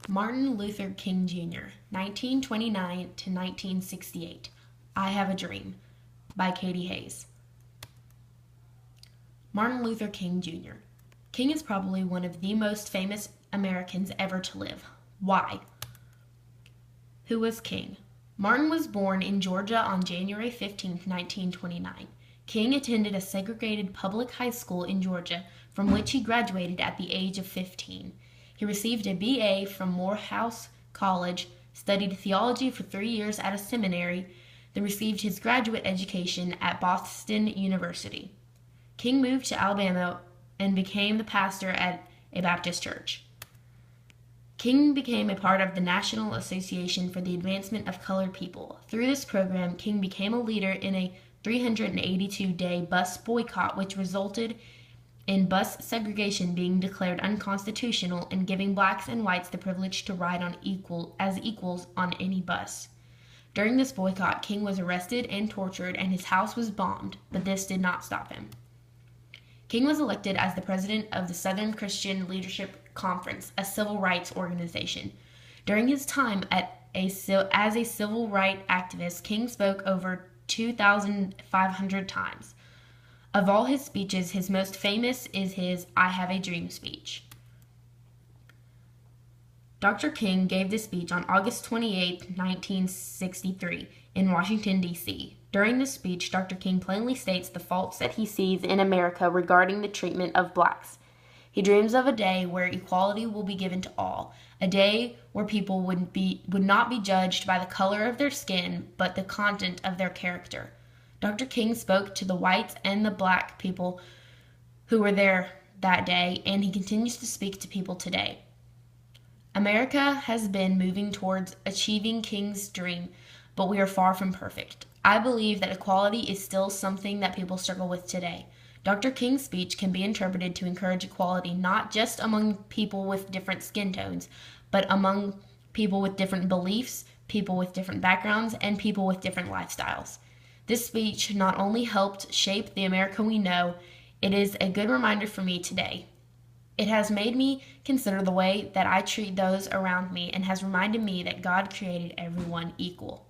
Martin Luther King Jr., 1929 to 1968. I Have a Dream by Katie Hayes. Martin Luther King Jr. King is probably one of the most famous Americans ever to live. Why? Who was King? Martin was born in Georgia on January 15, 1929. King attended a segregated public high school in Georgia, from which he graduated at the age of 15. He received a BA from Morehouse College, studied theology for 3 years at a seminary, then received his graduate education at Boston University. King moved to Alabama and became the pastor at a Baptist church. King became a part of the National Association for the Advancement of Colored People. Through this program, King became a leader in a 382-day bus boycott, which resulted in bus segregation being declared unconstitutional and giving blacks and whites the privilege to ride as equals on any bus. During this boycott, King was arrested and tortured, and his house was bombed, but this did not stop him. King was elected as the president of the Southern Christian Leadership Conference, a civil rights organization. During his time as a civil rights activist, King spoke over 2,500 times. Of all his speeches, his most famous is his I Have a Dream speech. Dr. King gave this speech on August 28, 1963, in Washington, D.C. During this speech, Dr. King plainly states the faults that he sees in America regarding the treatment of blacks. He dreams of a day where equality will be given to all, a day where people would not be judged by the color of their skin, but the content of their character. Dr. King spoke to the whites and the black people who were there that day, and he continues to speak to people today. America has been moving towards achieving King's dream, but we are far from perfect. I believe that equality is still something that people struggle with today. Dr. King's speech can be interpreted to encourage equality not just among people with different skin tones, but among people with different beliefs, people with different backgrounds, and people with different lifestyles. This speech not only helped shape the America we know, it is a good reminder for me today. It has made me consider the way that I treat those around me and has reminded me that God created everyone equal.